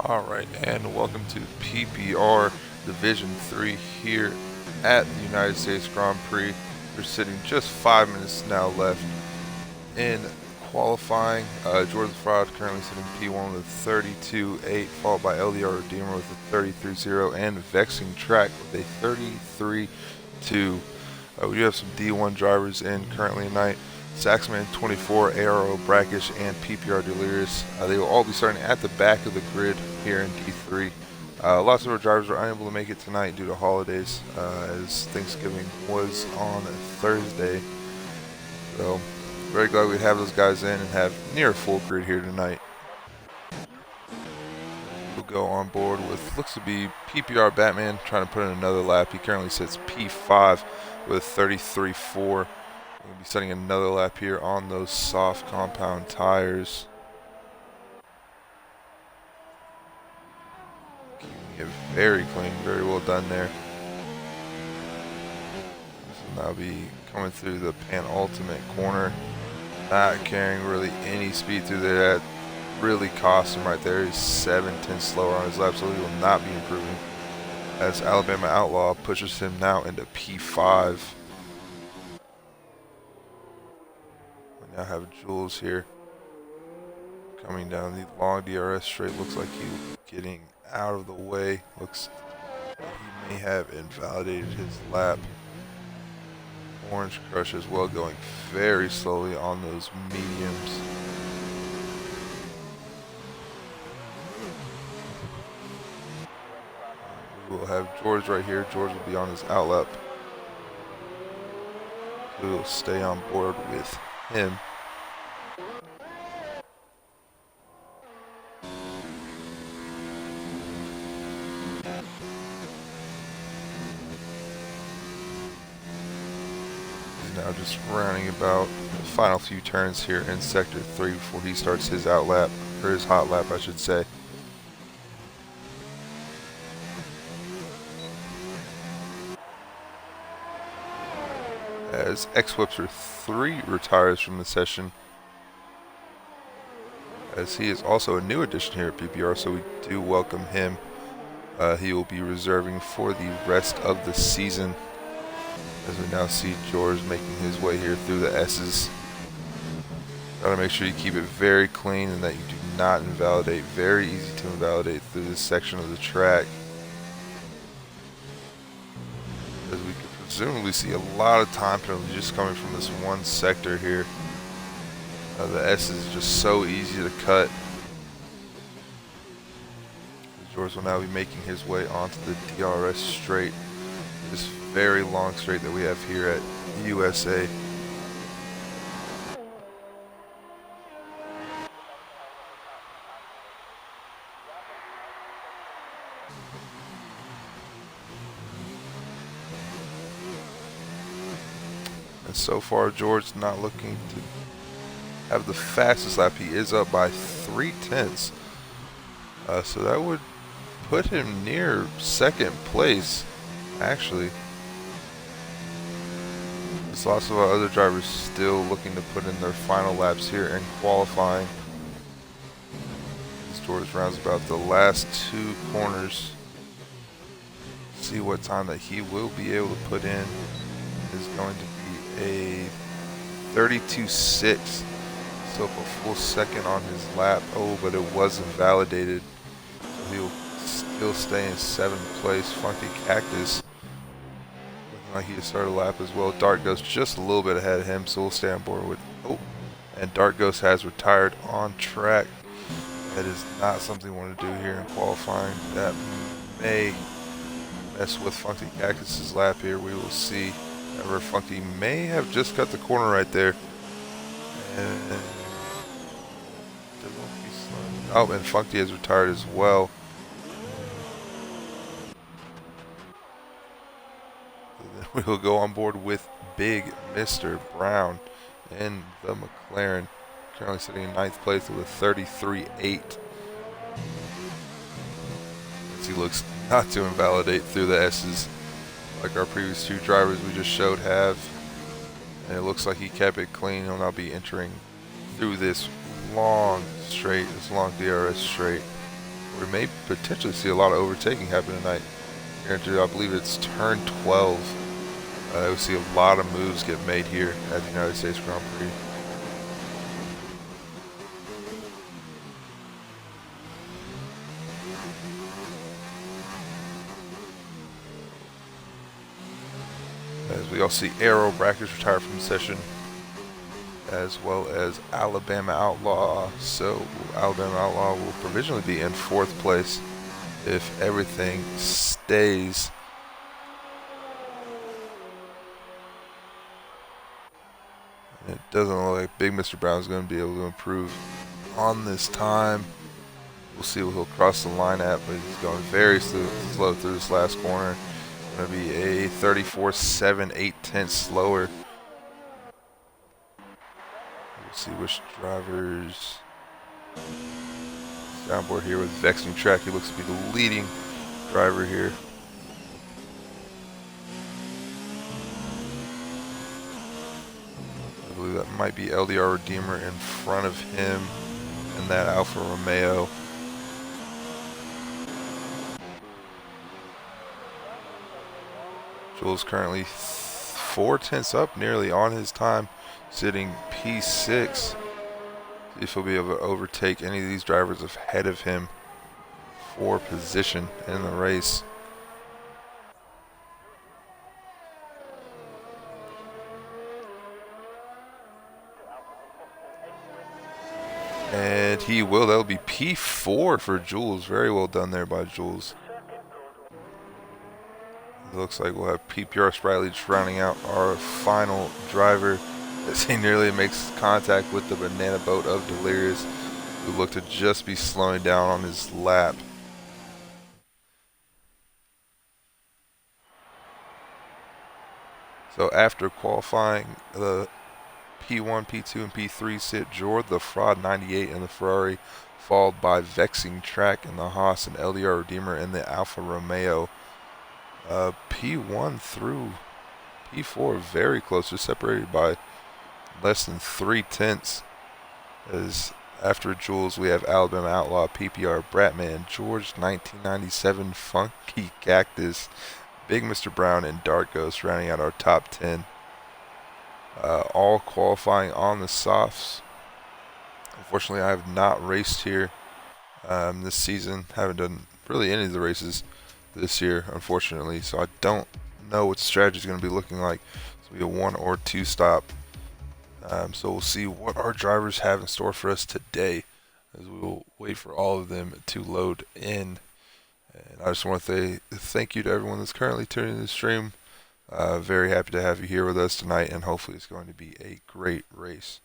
Alright, and welcome to PPR Division 3 here at the United States Grand Prix. We're sitting just 5 minutes now left in qualifying. Jordan Fraud currently sitting P1 with a 32.8, followed by LDR Redeemer with a 33.0, and Vexing Track with a 33.2. We do have some D1 drivers in currently tonight. Saxman 24, ARO Brackish, and PPR Delirious. They will all be starting at the back of the grid here in D3. Lots of our drivers are unable to make it tonight due to holidays, as Thanksgiving was on Thursday. So, very glad we have those guys in and have near full grid here tonight. We'll go on board with, looks to be PPR Batman trying to put in another lap. He currently sits P5 with 33.4. We'll be setting another lap here on those soft compound tires. Keeping it very clean, very well done there. This will now be coming through the penultimate corner. Not carrying really any speed through there. That really cost him right there. He's 7/10 slower on his lap, so he will not be improving. As Alabama Outlaw pushes him now into P5. Now have Jules here coming down the long DRS straight. Looks like he's getting out of the way. Looks like he may have invalidated his lap. Orange Crush as well, going very slowly on those mediums. We will have George right here. George will be on his outlap. We will stay on board with him. He's now just rounding about the final few turns here in Sector 3 before he starts his outlap, or his hot lap I should say. As X-Whipster 3 retires from the session, as he is also a new addition here at PPR, so we do welcome him. He will be reserving for the rest of the season, as we now see George making his way here through the S's. Gotta make sure you keep it very clean and that you do not invalidate. Very easy to invalidate through this section of the track, as we could presumably see a lot of time penalties just coming from this one sector here. The S is just so easy to cut. George will now be making his way onto the DRS straight, this very long straight that we have here at USA. And so far, George's not looking to have the fastest lap. He is up by 3/10. So that would put him near second place, actually. There's lots of our other drivers still looking to put in their final laps here in qualifying. As George rounds about the last two corners. See what time that he will be able to put in. Is going to be a 32.6. So up a full second on his lap. Oh, but it wasn't validated. So he'll still stay in 7th place. Funky Cactus looking like he started a lap as well. Dark Ghost just a little bit ahead of him, so we'll stay on board with. Oh, and Dark Ghost has retired on track. That is not something we want to do here in qualifying. That may mess with Funky Cactus's lap here. We will see. However, Funky may have just cut the corner right there. And oh, and Funky has retired as well. We will go on board with Big Mr. Brown in the McLaren, currently sitting in 9th place with a 33.8. As he looks not to invalidate through the S's like our previous two drivers we just showed have. And it looks like he kept it clean. He'll now be entering through this long straight, this long DRS straight. we may potentially see a lot of overtaking happen tonight. Here into, I believe it's turn 12. We'll see a lot of moves get made here at the United States Grand Prix. As we all see Aero Brackets retire from the session, as well as Alabama Outlaw. So Alabama Outlaw will provisionally be in 4th place if everything stays. It doesn't look like Big Mr. Brown is going to be able to improve on this time. We'll see what he'll cross the line at, but he's going very slow through this last corner. Going to be a 34.7, 8/10 slower. We'll see which drivers. Downboard here with Vexing Track. He looks to be the leading driver here. I believe that might be LDR Redeemer in front of him and that Alfa Romeo. Jules currently 4/10 up, nearly on his time, sitting P6. See if he'll be able to overtake any of these drivers ahead of him for position in the race. And he will. That'll be P4 for Jules. Very well done there by Jules. It looks like we'll have PPR Sprightly just rounding out our final driver as he nearly makes contact with the banana boat of Delirious, who looked to just be slowing down on his lap. So after qualifying, the P1, P2, and P3 sit Jord, the Fraud 98 in the Ferrari, followed by Vexing Track in the Haas and LDR Redeemer in the Alfa Romeo. P1 through P4 very close, just separated by less than 3/10. As after Jules, we have Alabama Outlaw, PPR, Bratman, George 1997, Funky Cactus, Big Mr. Brown, and Dark Ghost rounding out our top 10. All qualifying on the softs. Unfortunately, I have not raced here this season. Haven't done really any of the races this year, unfortunately, so I don't know what the strategy is going to be looking like. It's going to be a 1 or 2 stop. So we'll see what our drivers have in store for us today, as we will wait for all of them to load in. And I just want to say thank you to everyone that's currently tuning in the stream. Very happy to have you here with us tonight, and hopefully it's going to be a great race.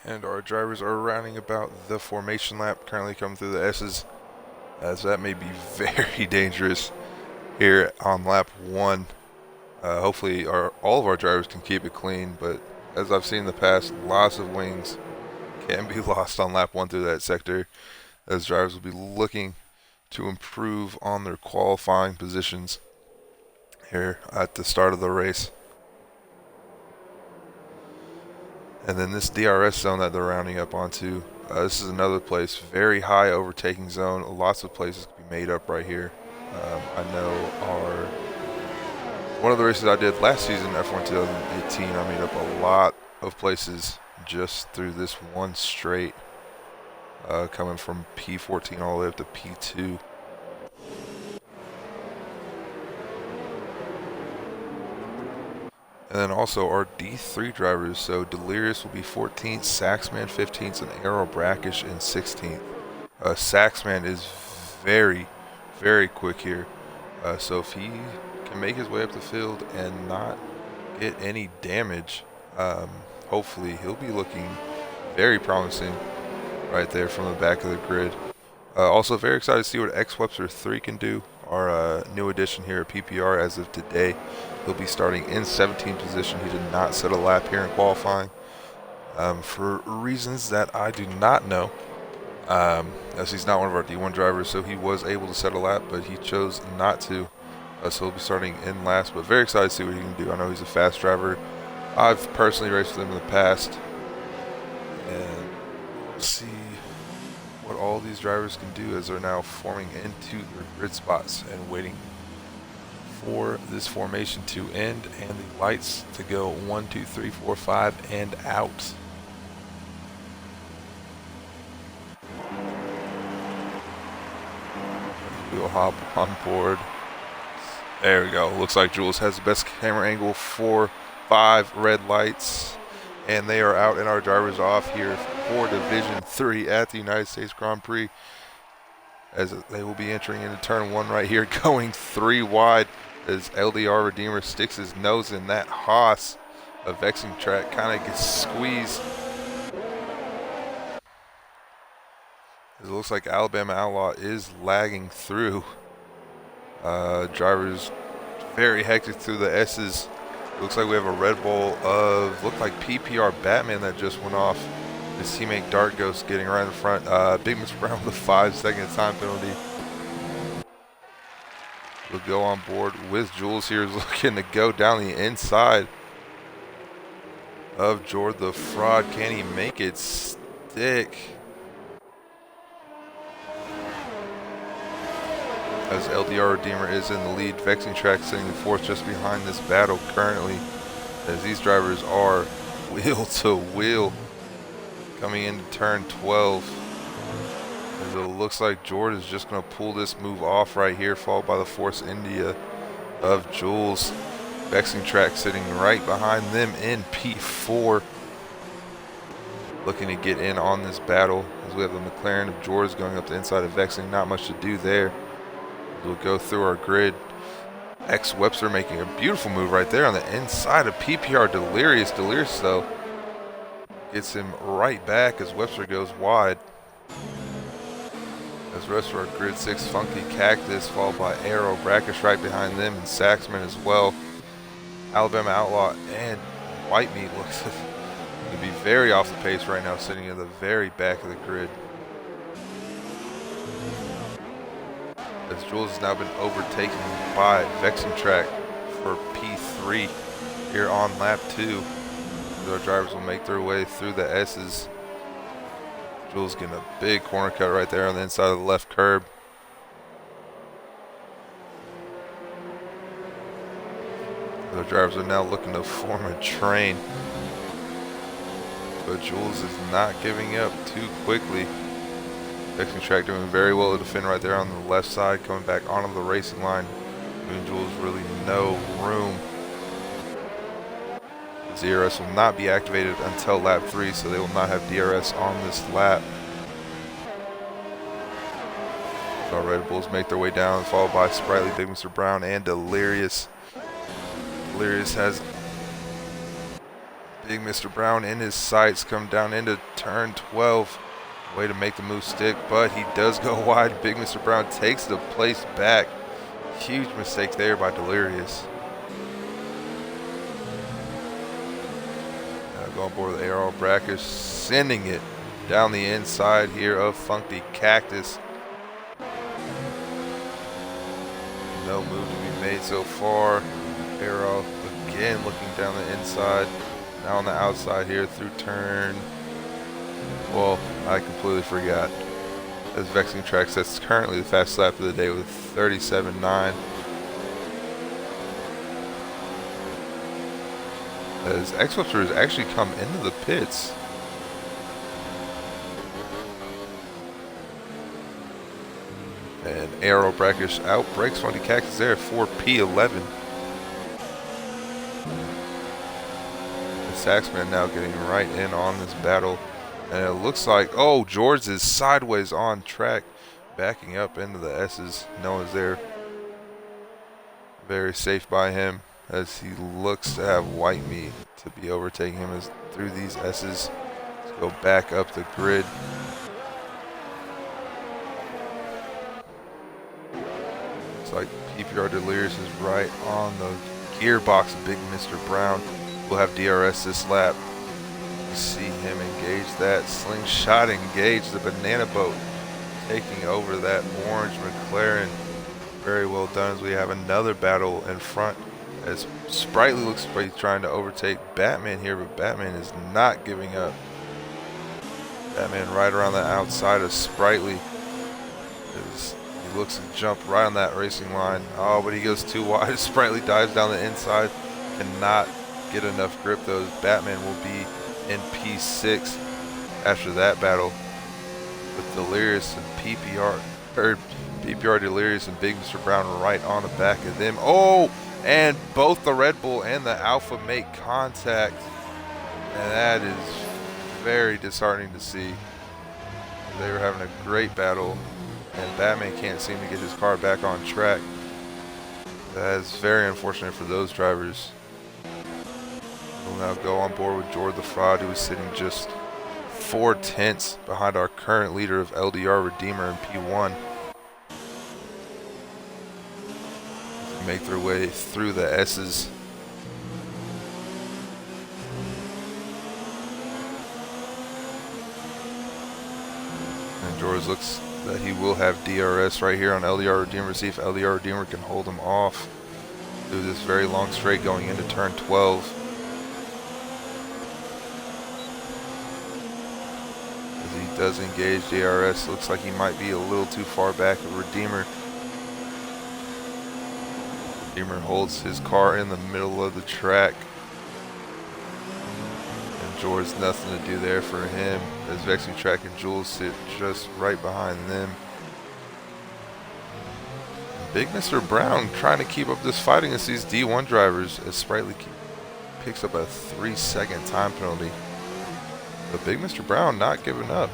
And our drivers are rounding about the formation lap, currently coming through the S's, as that may be very dangerous here on lap 1. Hopefully all of our drivers can keep it clean, but as I've seen in the past, lots of wings can be lost on lap 1 through that sector, as drivers will be looking to improve on their qualifying positions here at the start of the race. And then this DRS zone that they're rounding up onto, this is another place, very high overtaking zone. Lots of places can be made up right here. I know one of the races I did last season, F1 2018, I made up a lot of places just through this one straight, coming from P14 all the way up to P2. And then also our D3 drivers, so Delirious will be 14th, Saxman 15th, and Aero Brackish in 16th. Saxman is very, very quick here. So if he can make his way up the field and not get any damage, hopefully he'll be looking very promising right there from the back of the grid. Also very excited to see what X-Webster 3 can do, our new addition here at PPR as of today. He'll be starting in 17th position. He did not set a lap here in qualifying for reasons that I do not know, as he's not one of our D1 drivers, so he was able to set a lap, but he chose not to. So he'll be starting in last, but very excited to see what he can do. I know he's a fast driver. I've personally raced with him in the past, and we'll see what all these drivers can do as they're now forming into their grid spots and waiting for this formation to end and the lights to go 1, 2, 3, 4, 5 and out. We'll hop on board. There we go. Looks like Jules has the best camera angle. 4, 5 red lights, and they are out and our drivers off here for Division 3 at the United States Grand Prix, as they will be entering into turn 1 right here, going 3 wide as LDR Redeemer sticks his nose in that Haas. A vexing track kind of gets squeezed. It looks like Alabama Outlaw is lagging through. Drivers very hectic through the S's. Looks like we have a Red Bull of, looked like PPR Batman that just went off. His teammate Dark Ghost getting right in front. Big Mr. Brown with a 5-second time penalty. We'll go on board with Jules here, is looking to go down the inside of Jord the Fraud. Can he make it stick? As LDR Redeemer is in the lead, Vexing Track sitting in fourth just behind this battle currently, as these drivers are wheel to wheel coming into turn 12. As it looks like Jord is just going to pull this move off right here, followed by the Force India of Jules. Vexing Track sitting right behind them in P4, looking to get in on this battle, as we have the McLaren of Jord's going up the inside of Vexing. Not much to do there. We'll go through our grid. X Webster making a beautiful move right there on the inside of PPR Delirious. Delirious, though, gets him right back as Webster goes wide. As the rest of our grid, 6 Funky Cactus, followed by Aero Brackish right behind them, and Saxman as well. Alabama Outlaw and White Meat looks to be very off the pace right now, sitting in the very back of the grid. As Jules has now been overtaken by Vexing Track for P3 here on lap 2. Our drivers will make their way through the S's. Jules getting a big corner cut right there on the inside of the left curb. The drivers are now looking to form a train, but Jules is not giving up too quickly. Vexing Track doing very well to defend right there on the left side, coming back onto the racing line, giving Jules really no room. DRS will not be activated until lap 3, so they will not have DRS on this lap. So Red Bulls make their way down, followed by Sprightly, Big Mr. Brown, and Delirious. Delirious has Big Mr. Brown in his sights, come down into turn 12. Way to make the move stick, but he does go wide. Big Mr. Brown takes the place back. Huge mistake there by Delirious. Go on board with Aero Brackish, sending it down the inside here of Funky Cactus. No move to be made so far. Aero again looking down the inside. Now on the outside here through turn. Well, I completely forgot. As Vexing Track sets currently the fastest lap of the day with 37.9. As X-Webster has actually come into the pits And Arrow Brackish outbreaks Funky Cactus there for P11. The Saxman now getting right in on this battle. And it looks like, oh, George is sideways on track, backing up into the S's. Noah's there. Very safe by him as he looks to have white meat to be overtaking him as through these S's. Let's go back up the grid. Looks like PPR Delirious is right on the gearbox of Big Mr. Brown. We'll have DRS this lap. You see him engage that slingshot, engage the banana boat, taking over that orange McLaren. Very well done as we have another battle in front as Sprightly looks like he's trying to overtake Batman here, but Batman is not giving up. Batman right around the outside of Sprightly. He looks to jump right on that racing line. Oh, but he goes too wide. Sprightly dives down the inside. Cannot get enough grip though. Batman will be in P6 after that battle with Delirious and PPR Delirious and Big Mr. Brown right on the back of them. Oh, and both the Red Bull and the Alpha make contact. And that is very disheartening to see. They were having a great battle, and Batman can't seem to get his car back on track. That is very unfortunate for those drivers. We'll now go on board with Jordan the Fraud, who is sitting just 4/10 behind our current leader of LDR Redeemer in P1. Make their way through the S's. And George looks that he will have DRS right here on LDR Redeemer. See if LDR Redeemer can hold him off through this very long straight going into turn 12. As he does engage DRS, looks like he might be a little too far back. Redeemer holds his car in the middle of the track. And George's nothing to do there for him as Vexing Track and Jules sit just right behind them. And Big Mr. Brown trying to keep up this fight against these D1 drivers as Sprightly picks up a 3-second time penalty. But Big Mr. Brown not giving up.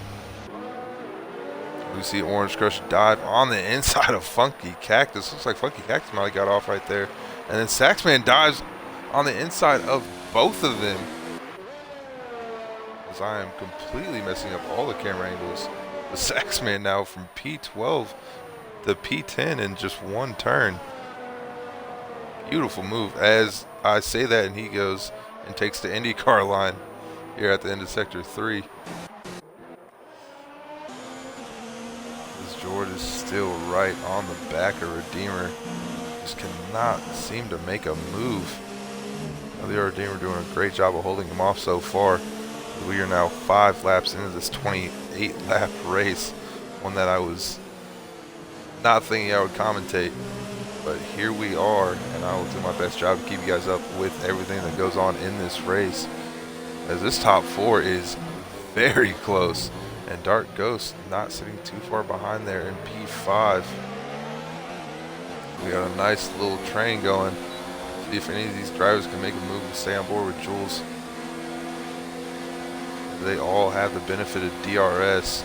We see Orange Crush dive on the inside of Funky Cactus. Looks like Funky Cactus might have got off right there. And then Saxman dives on the inside of both of them. As I am completely messing up all the camera angles. The Saxman now from P12 to P10 in just one turn. Beautiful move. As I say that and he goes and takes the IndyCar line here at the end of Sector 3. George is still right on the back of Redeemer. Just cannot seem to make a move. The Redeemer doing a great job of holding him off so far. We are now 5 laps into this 28-lap race. One that I was not thinking I would commentate. But here we are, and I will do my best job to keep you guys up with everything that goes on in this race. As this top 4 is very close. And Dark Ghost not sitting too far behind there in P5. We got a nice little train going. See if any of these drivers can make a move and stay on board with Jules. They all have the benefit of DRS.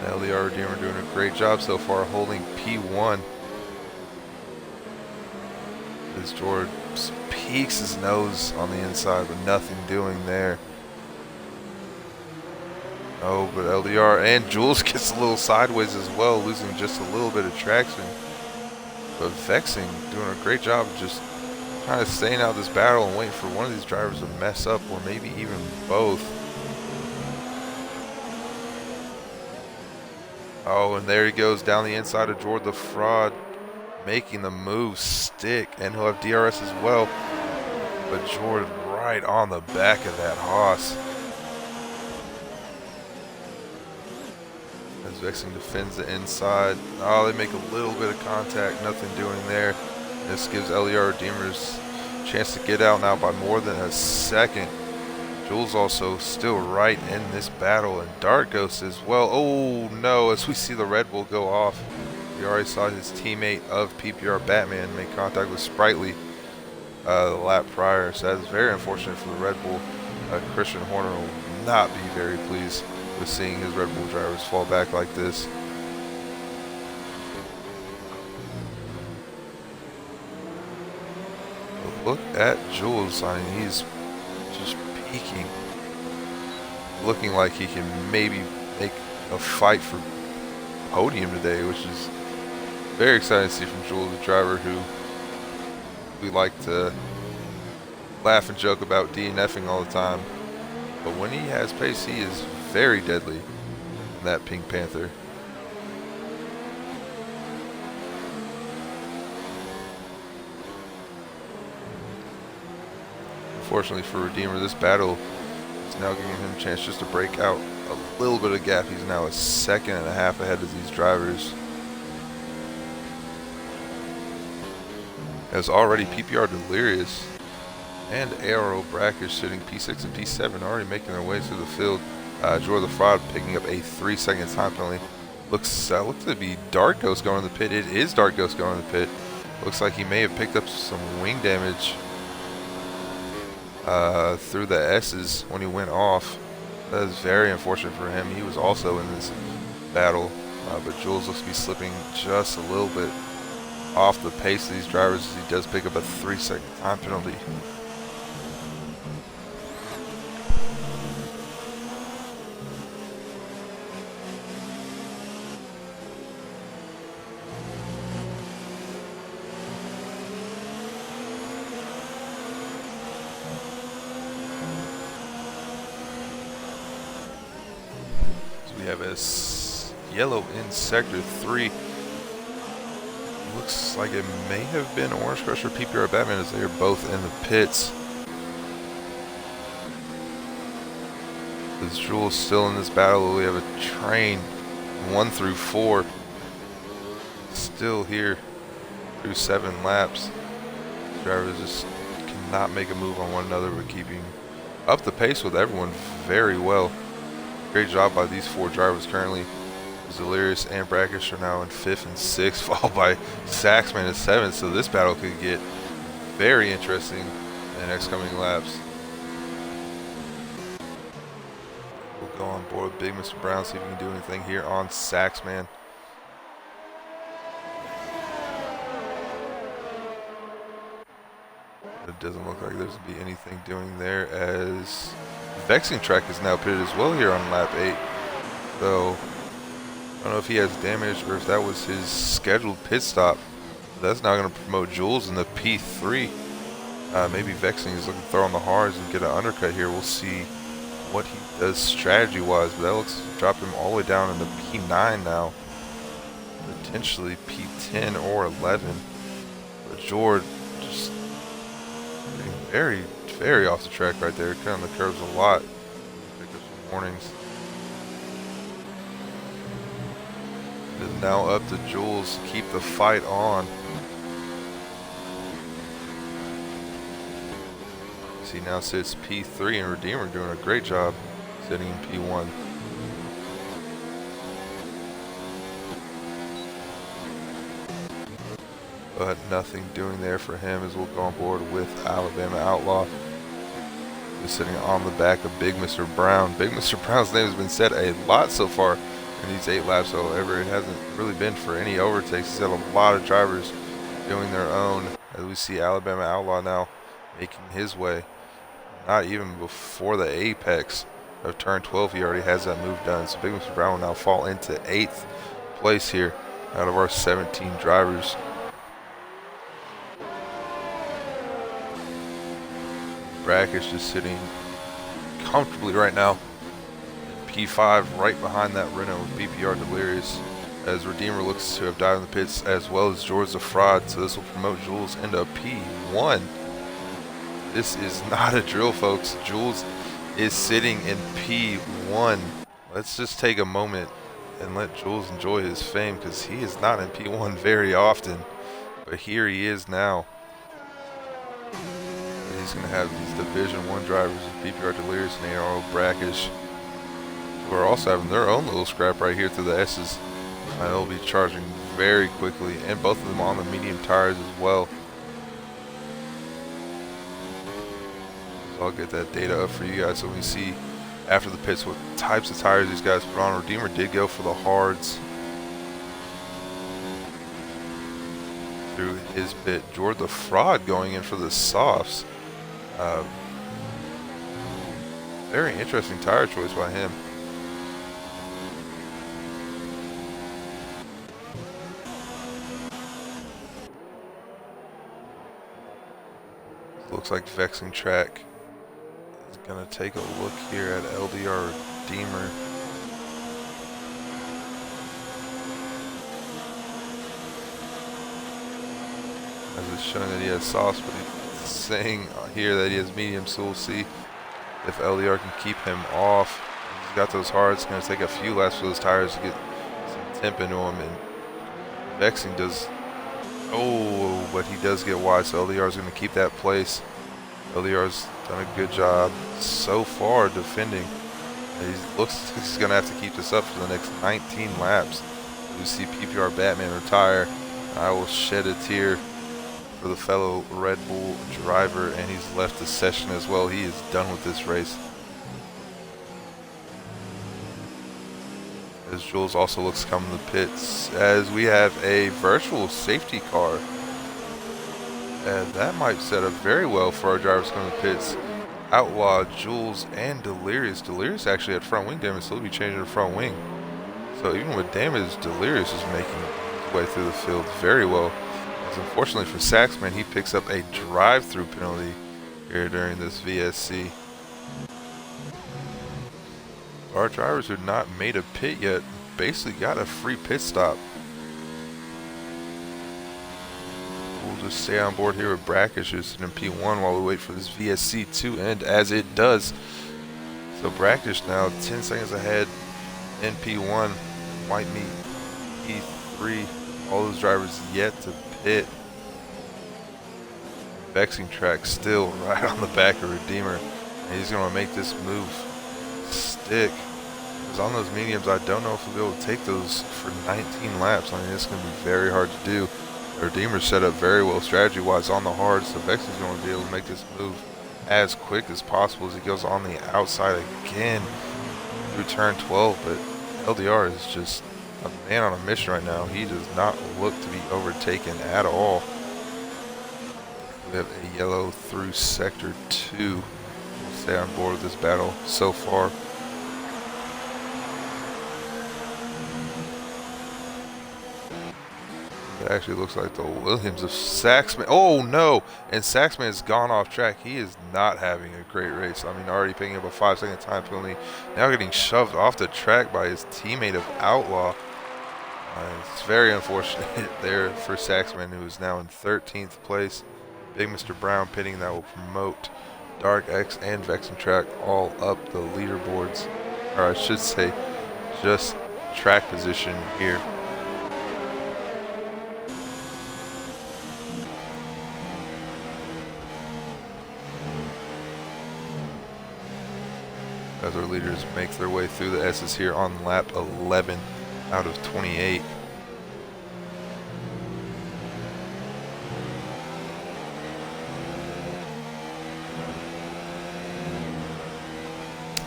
LDR Redeemer doing a great job so far holding P1. As George peeks his nose on the inside, but nothing doing there. Oh, but LDR and Jules gets a little sideways as well, losing just a little bit of traction. But Vexing doing a great job of just kind of staying out this battle and waiting for one of these drivers to mess up, or maybe even both. Oh, and there he goes down the inside of Jordan the Fraud, making the move stick, and he'll have DRS as well. But Jordan right on the back of that Haas. As Vexing defends the inside. Oh, they make a little bit of contact, nothing doing there. This gives LER Redeemers a chance to get out now by more than a second. Jules also still right in this battle, and Dart Ghost as well. Oh no, as we see the Red Bull go off. We already saw his teammate of PPR Batman make contact with Sprightly the lap prior, so that's very unfortunate for the Red Bull. Christian Horner will not be very pleased with seeing his Red Bull drivers fall back like this. But look at Jules. I mean, he's just peaking, looking like he can maybe make a fight for podium today, which is very exciting to see from Jules, a driver who we like to laugh and joke about DNFing all the time, but when he has pace, he is very deadly in that Pink Panther. Unfortunately for Redeemer, this battle is now giving him a chance just to break out a little bit of gap. He's now a second and a half ahead of these drivers. As already PPR Delirious and ARO Brackish sitting P6 and P7 already making their way through the field. Jordan the Fraud picking up a 3-second time penalty. Looks to be Dart Ghost going to the pit. It is Dart Ghost going to the pit. Looks like he may have picked up some wing damage through the S's when he went off. That is very unfortunate for him. He was also in this battle, but Jules looks to be slipping just a little bit off the pace of these drivers as he does pick up a 3-second time penalty. We have a yellow in sector 3. Looks like it may have been Orange Crush or PPR Batman as they are both in the pits. As Jules still in this battle, we have a train 1 through 4 still here through 7 laps. Drivers just cannot make a move on one another, but keeping up the pace with everyone very well. Great job by these 4 drivers currently. Delirious and Brackish are now in 5th and 6th, followed by Saxman in 7th, so this battle could get very interesting in the next coming laps. We'll go on board with Big Mr. Brown, see if we can do anything here on Saxman. It doesn't look like there's going to be anything doing there, as Vexing Track is now pitted as well here on lap 8. So I don't know if he has damage or if that was his scheduled pit stop. That's now going to promote Jules in the P3. Maybe Vexing is looking to throw on the hards and get an undercut here. We'll see what he does strategy-wise, but that looks to drop him all the way down in the P9 now. Potentially P10 or 11. But Jord just getting very, very off the track right there. Cutting the curves a lot. Pick up some warnings. It is now up to Jules to keep the fight on. He now sits P3, and Redeemer doing a great job sitting in P1. But nothing doing there for him as we'll go on board with Alabama Outlaw. He's sitting on the back of Big Mr. Brown. Big Mr. Brown's name has been said a lot so far in these 8 laps. However, it hasn't really been for any overtakes. He's had a lot of drivers doing their own as we see Alabama Outlaw now making his way. Not even before the apex of turn 12, he already has that move done. So Big Mr. Brown will now fall into 8th place here out of our 17 drivers. Brackish just sitting comfortably right now in P5, right behind that Renault with PPR Delirious, as Redeemer looks to have died in the pits, as well as George the Fraud. So this will promote Jules into P1. This is not a drill, folks. Jules is sitting in P1. Let's just take a moment and let Jules enjoy his fame, because he is not in P1 very often. But here he is now. he's going to have these Division 1 drivers, PPR Delirious and ARO Brackish, who are also having their own little scrap right here through the S's. They'll be charging very quickly, and both of them on the medium tires as well. So I'll get that data up for you guys so we see after the pits what types of tires these guys put on. Redeemer did go for the hards through his pit. Jordan the Fraud going in for the softs. Very interesting tire choice by him. Looks like Vexing Track is going to take a look here at LDR Redeemer. As it's showing that he has softs, but he's saying here that he has medium, so we'll see if LDR can keep him off. He's got those hards. It's going to take a few laps for those tires to get some temp into him, and Vexing does. Oh, but he does get wide, so LDR is going to keep that place. LDR's done a good job so far defending. He looks like he's going to have to keep this up for the next 19 laps. We see PPR Batman retire. I will shed a tear for the fellow Red Bull driver, and he's left the session as well. He is done with this race. As Jules also looks to come in the pits, as we have a virtual safety car. And that might set up very well for our drivers coming to the pits. Outlaw, Jules, and Delirious. Delirious actually had front wing damage, so he'll be changing the front wing. So even with damage, Delirious is making his way through the field very well. As unfortunately for Saxman, he picks up a drive-through penalty here during this VSC. Our drivers who have not made a pit yet basically got a free pit stop. We'll just stay on board here with Brackish, who's in P1 while we wait for this VSC to end, as it does. So Brackish now 10 seconds ahead in P1. Might meet P3. All those drivers yet to pit. Vexing Track still right on the back of Redeemer. And he's going to make this move stick. Because on those mediums, I don't know if we'll be able to take those for 19 laps. I mean, it's going to be very hard to do. Redeemer's set up very well strategy-wise on the hard, so Vex is going to be able to make this move as quick as possible as he goes on the outside again through turn 12. But LDR is just a man on a mission right now. He does not look to be overtaken at all. We have a yellow through sector 2. We'll stay on board with this battle so far. It actually looks like the Williams of Saxman. Oh no! And Saxman has gone off track. He is not having a great race. I mean, already picking up a 5-second time penalty. Now getting shoved off the track by his teammate of Outlaw. It's very unfortunate there for Saxman, who is now in 13th place. Big Mr. Brown pitting, that will promote Dark X and Vexing Track all up the leaderboards. Or I should say, just track position here. As our leaders make their way through the S's here on lap 11 out of 28.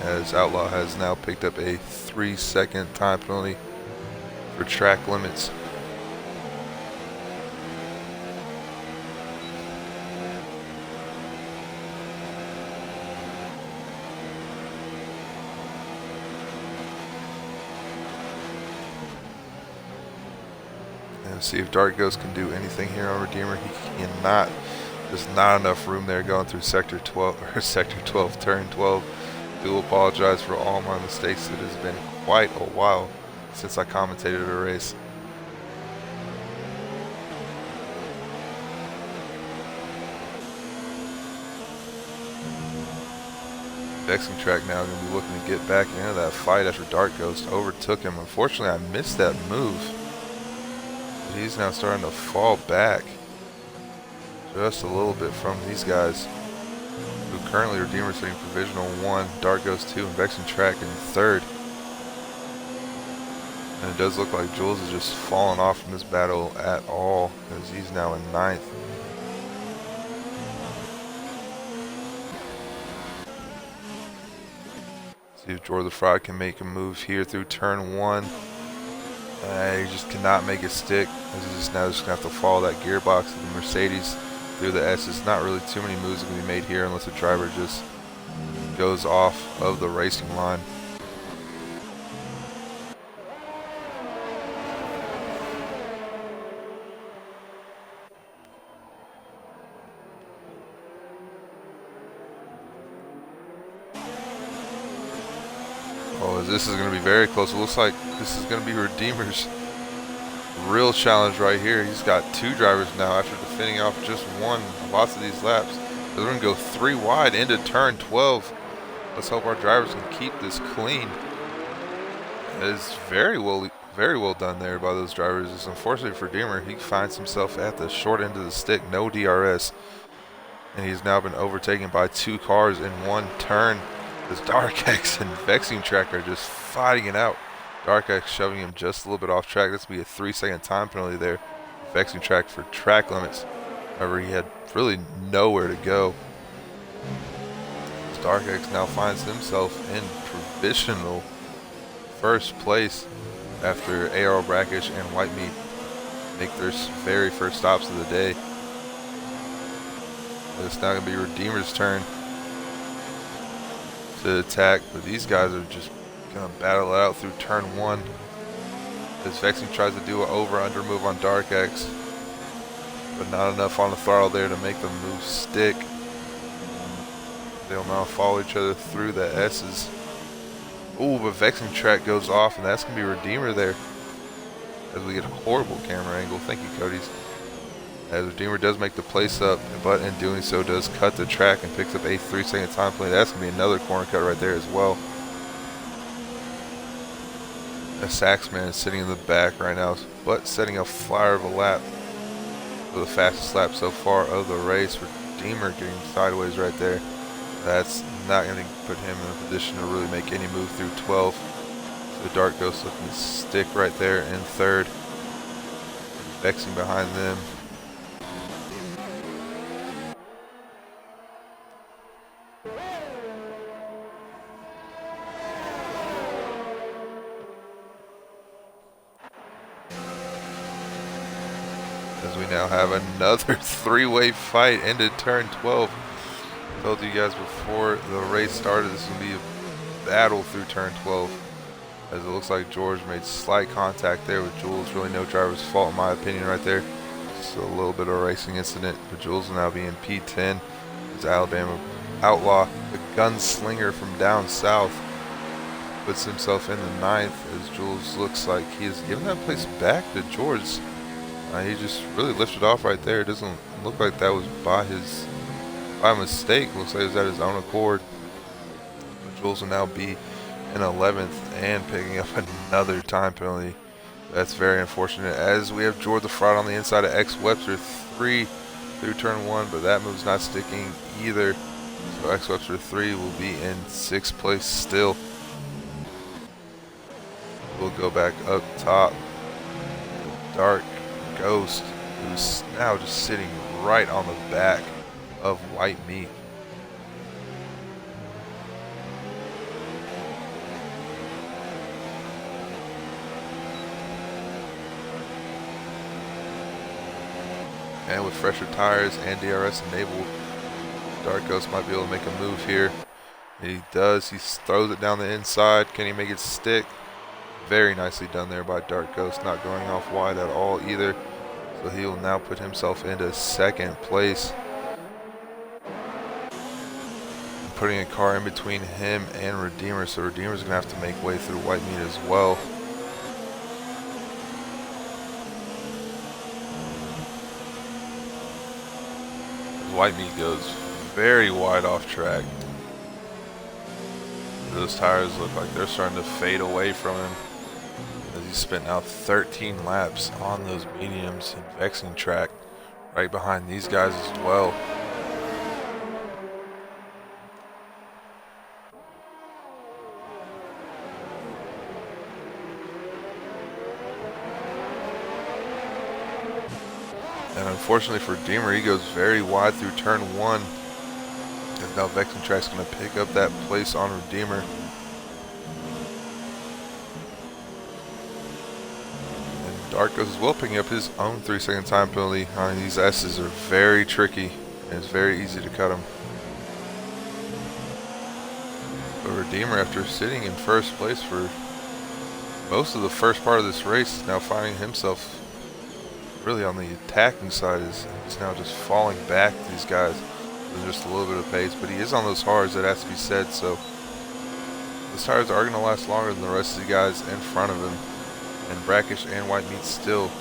As Outlaw has now picked up a 3-second time penalty for track limits. See if Dark Ghost can do anything here on Redeemer. He cannot. There's not enough room there going through sector 12 or sector 12, turn 12. Do apologize for all my mistakes. It has been quite a while since I commentated a race. Vexing Track now going to be looking to get back into that fight after Dark Ghost overtook him. Unfortunately, I missed that move. He's now starting to fall back just a little bit from these guys. currently Redeemer sitting Provisional 1, Dark Ghost 2, and Vexing Track in 3rd. And it does look like Jules has just fallen off from this battle at all, because he's now in 9th. See if Jordan the Frog can make a move here through turn 1. He just cannot make it stick, as he's just going to have to follow that gearbox of the Mercedes through the S's. Not really too many moves that can be made here unless the driver just goes off of the racing line. Oh, this is going to be very close. It looks like this is going to be Redeemer's real challenge right here. He's got 2 drivers now after defending off just one lots of these laps. They're going to go 3 wide into turn 12. Let's hope our drivers can keep this clean. It is very well done there by those drivers. It's unfortunate for Redeemer, he finds himself at the short end of the stick, no DRS, and he's now been overtaken by 2 cars in one turn. As Dark X and Vexing Track are just fighting it out. Dark X shoving him just a little bit off track. This will be a 3-second time penalty there. Vexing Track for track limits. However, he had really nowhere to go. Dark X now finds himself in provisional 1st place after AR Brackish and White Meat make their very first stops of the day. It's now going to be Redeemer's turn to attack, but these guys are just going to battle it out through turn 1 as Vexing tries to do an over-under move on Dark X, but not enough on the throttle there to make the move stick. They'll now follow each other through the S's. Ooh, but Vexing Track goes off, and that's going to be Redeemer there as we get a horrible camera angle. Thank you, Cody's. As Redeemer does make the place up, but in doing so does cut the track and picks up a 3-second time penalty. That's going to be another corner cut right there as well. A Saxman is sitting in the back right now, but setting a flyer of a lap for the fastest lap so far of the race. Redeemer getting sideways right there. That's not going to put him in a position to really make any move through 12. The Dark Ghost looking to stick right there in 3rd. Vexing behind them. As we now have another 3-way fight into turn 12. I told you guys before the race started, this is going to be a battle through turn 12. As it looks like George made slight contact there with Jules. Really no driver's fault in my opinion right there. Just a little bit of a racing incident. But Jules will now be in P10. As Alabama Outlaw, the gunslinger from down south, puts himself in the 9th. As Jules looks like he has given that place back to George. He just really lifted off right there. It doesn't look like that was by mistake. Looks like it was at his own accord. But Jules will now be in 11th and picking up another time penalty. That's very unfortunate, as we have George the Fraud on the inside of X Webster 3 through turn 1, but that move's not sticking either. So X Webster 3 will be in 6th place still. We'll go back up top. Dark Ghost, who's now just sitting right on the back of White Meat. And with fresher tires and DRS enabled, Dark Ghost might be able to make a move here. He does. He throws it down the inside. Can he make it stick? Very nicely done there by Dark Ghost, not going off wide at all either. So he will now put himself into 2nd place. Putting a car in between him and Redeemer, so Redeemer's going to have to make way through White Meat as well. White Meat goes very wide off track. Those tires look like they're starting to fade away from him, as he spent now 13 laps on those mediums in Vexing Track, right behind these guys as well. Unfortunately for Redeemer, he goes very wide through turn 1. And now Vexing Track's going to pick up that place on Redeemer. And Dark goes as well, picking up his own 3-second time penalty. These S's are very tricky, and it's very easy to cut them. But Redeemer, after sitting in first place for most of the first part of this race, now finding himself really on the attacking side. He's now just falling back to these guys with just a little bit of pace, but he is on those hards, that has to be said, so those tires are going to last longer than the rest of the guys in front of him. And Brackish and White Meat still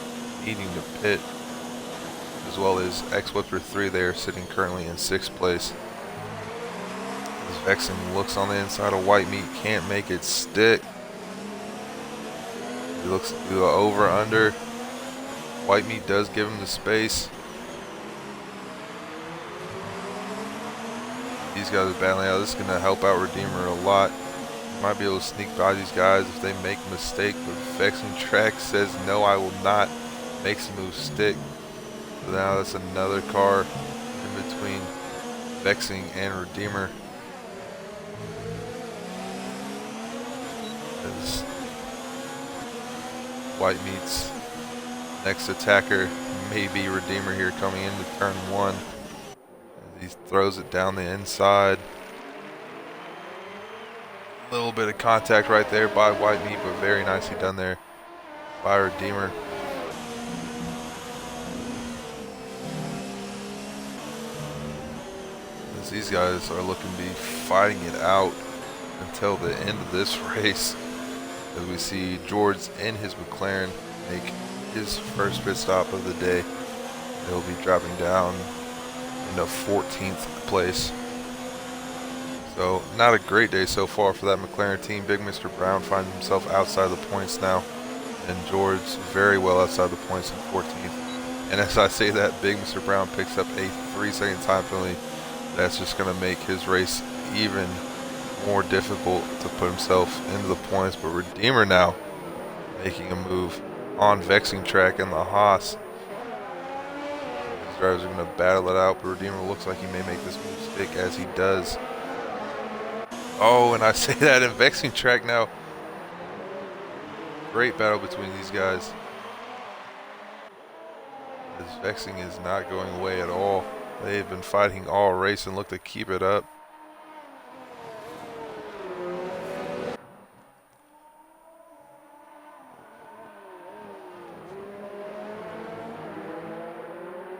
needing to pit, as well as X-Whipper 3 there, sitting currently in 6th place. As Vexing looks on the inside of White Meat, can't make it stick. He looks to the over-under. White Meat does give him the space. These guys are battling out. This is going to help out Redeemer a lot. Might be able to sneak by these guys if they make a mistake, but Vexing Track says no, I will not. Makes the move stick. So now that's another car in between Vexing and Redeemer. As White Meat's next attacker may be Redeemer here coming into turn 1. He throws it down the inside. A little bit of contact right there by White Meat, but very nicely done there by Redeemer. As these guys are looking to be fighting it out until the end of this race. As we see George in his McLaren make his first pit stop of the day. He'll be dropping down into 14th place. So not a great day so far for that McLaren team. Big Mr. Brown finds himself outside the points now, and George very well outside the points in 14th. And as I say that, Big Mr. Brown picks up a 3-second time penalty. That's just going to make his race even more difficult to put himself into the points. But Redeemer now making a move on Vexing Track and the Haas. These drivers are going to battle it out, but Redeemer looks like he may make this move stick, as he does. Oh, and I say that in Vexing Track now. Great battle between these guys. This Vexing is not going away at all. They've been fighting all race and look to keep it up.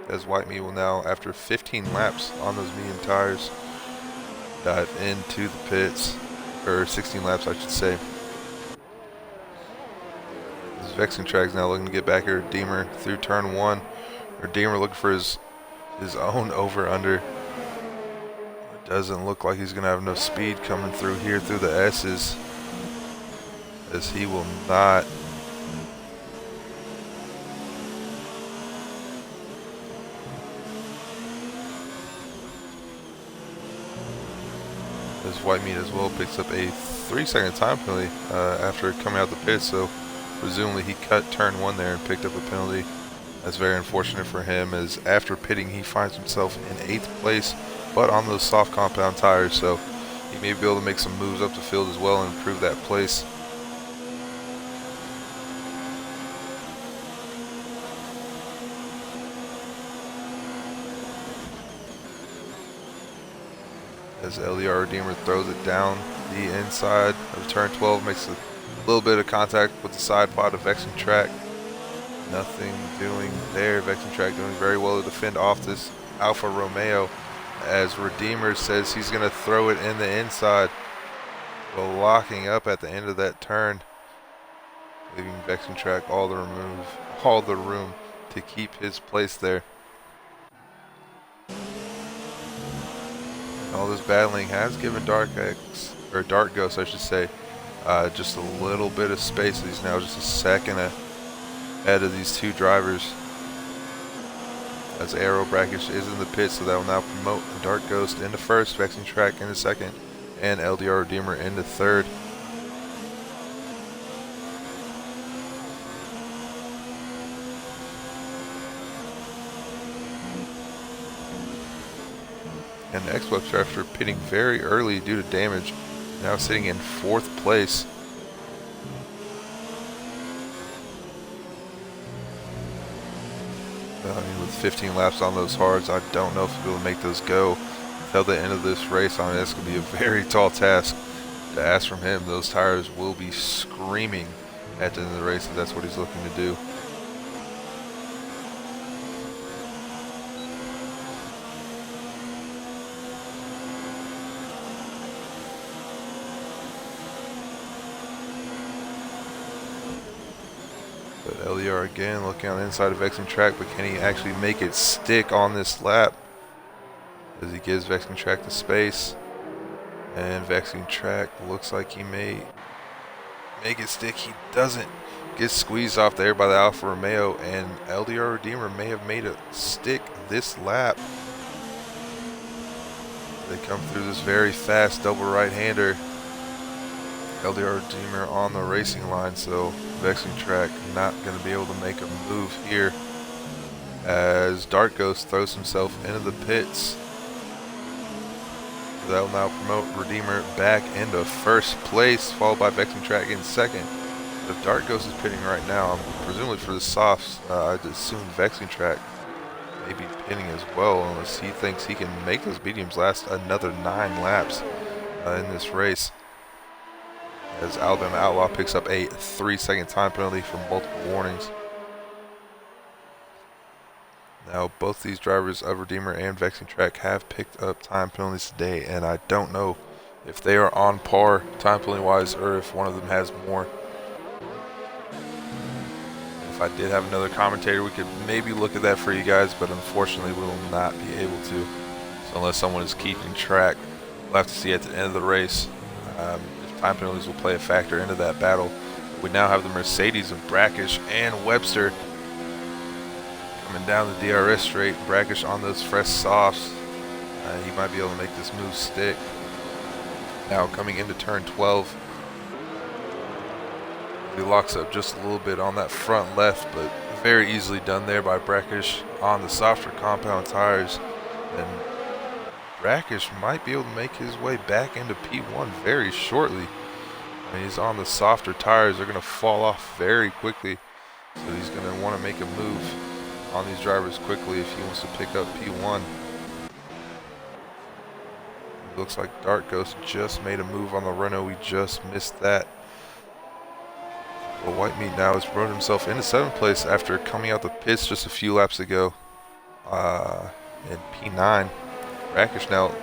As White Meat will now, after 15 laps on those medium tires, dive into the pits, or 16 laps I should say. This Vexing Track's now looking to get back at Redeemer through turn 1. Redeemer looking for his own over-under. It doesn't look like he's going to have enough speed coming through here through the S's, as he will not. As White Meat as well picks up a 3-second time penalty after coming out the pit, so presumably he cut turn 1 there and picked up a penalty. That's very unfortunate for him, as after pitting he finds himself in 8th place, but on those soft compound tires, so he may be able to make some moves up the field as well and improve that place. As LDR Redeemer throws it down the inside of turn 12, makes a little bit of contact with the side pod of Vexing Track. Nothing doing there. Vexing Track doing very well to defend off this Alfa Romeo, as Redeemer says he's going to throw it in the inside, but locking up at the end of that turn, leaving Vexing Track all the room to keep his place there. All this battling has given Dark Ghost, I should say, just a little bit of space. He's now just a second ahead of these two drivers, as Aero Brackish is in the pit, so that will now promote Dark Ghost into first, Vexing Track into second, and LDR Redeemer into third. And the X-Webster, after pitting very early due to damage, now sitting in 4th place. With 15 laps on those hards, I don't know if he'll be able to make those go until the end of this race. I mean, that's going to be a very tall task to ask from him. Those tires will be screaming at the end of the race if that's what he's looking to do. But LDR again looking on the inside of Vexing Track, but can he actually make it stick on this lap? As he gives Vexing Track the space. And Vexing Track looks like he may make it stick. He doesn't. Gets squeezed off there by the Alfa Romeo, and LDR Redeemer may have made it stick this lap. They come through this very fast double right-hander. LDR Redeemer on the racing line, so Vexing Track not going to be able to make a move here as Dark Ghost throws himself into the pits. That will now promote Redeemer back into 1st place, followed by Vexing Track in 2nd. If Dark Ghost is pitting right now, presumably for the softs, I'd assume Vexing Track may be pitting as well, unless he thinks he can make those mediums last another 9 laps in this race. As Alabama Outlaw picks up a 3-second time penalty for multiple warnings. Now, both these drivers of Redeemer and Vexing Track have picked up time penalties today, and I don't know if they are on par time penalty wise or if one of them has more. If I did have another commentator, we could maybe look at that for you guys, but unfortunately we will not be able to. So unless someone is keeping track, we'll have to see at the end of the race if time penalties will play a factor into that battle. We now have the Mercedes of Brackish and Webster coming down the DRS straight. Brackish on those fresh softs. He might be able to make this move stick. Now coming into turn 12. He locks up just a little bit on that front left, but very easily done there by Brackish on the softer compound tires. And Brackish might be able to make his way back into P1 very shortly. When he's on the softer tires, they're going to fall off very quickly. So he's going to want to make a move on these drivers quickly if he wants to pick up P1. It looks like Dark Ghost just made a move on the Renault. We just missed that. But White Meat now has promoted himself into 7th place after coming out the pits just a few laps ago in P9. Brackish now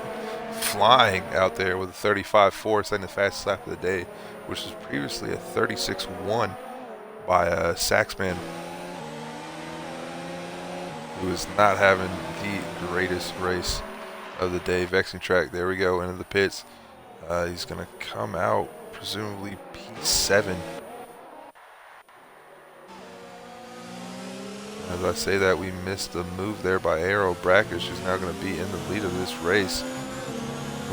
flying out there with a 35.4, setting the fastest lap of the day, which was previously a 36.1 by Saxman, who is not having the greatest race of the day. Vexing Track, there we go, into the pits. He's going to come out presumably P7. As I say that, we missed the move there by Aero. Brackish is now going to be in the lead of this race.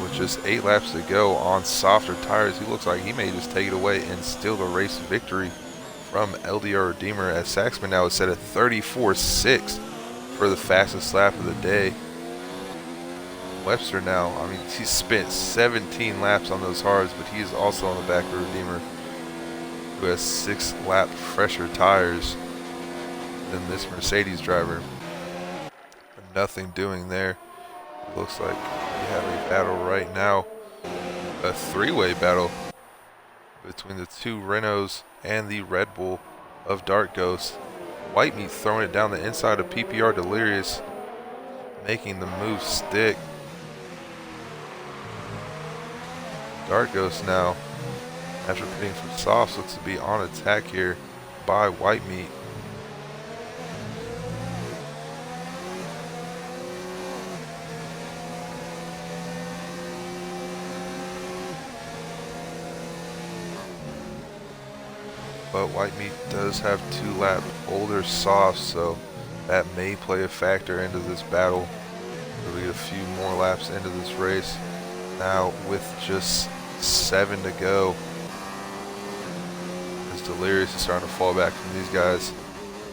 With just 8 laps to go on softer tires, he looks like he may just take it away and steal the race victory from LDR Redeemer, as Saxman now is set at 34.6 for the fastest lap of the day. Webster now, I mean, he's spent 17 laps on those hards, but he is also on the back of Redeemer, who has 6 lap fresher tires than this Mercedes driver. But nothing doing there. It looks like we have a battle right now, a 3-way battle between the 2 Renaults and the Red Bull of Dark Ghost. White Meat throwing it down the inside of PPR Delirious, making the move stick. Dark Ghost now, after pitting for softs, looks to be on attack here by White Meat. But White Meat does have 2 lap older softs, so that may play a factor into this battle. We'll get a few more laps into this race. Now with just 7 to go, as Delirious is starting to fall back from these guys.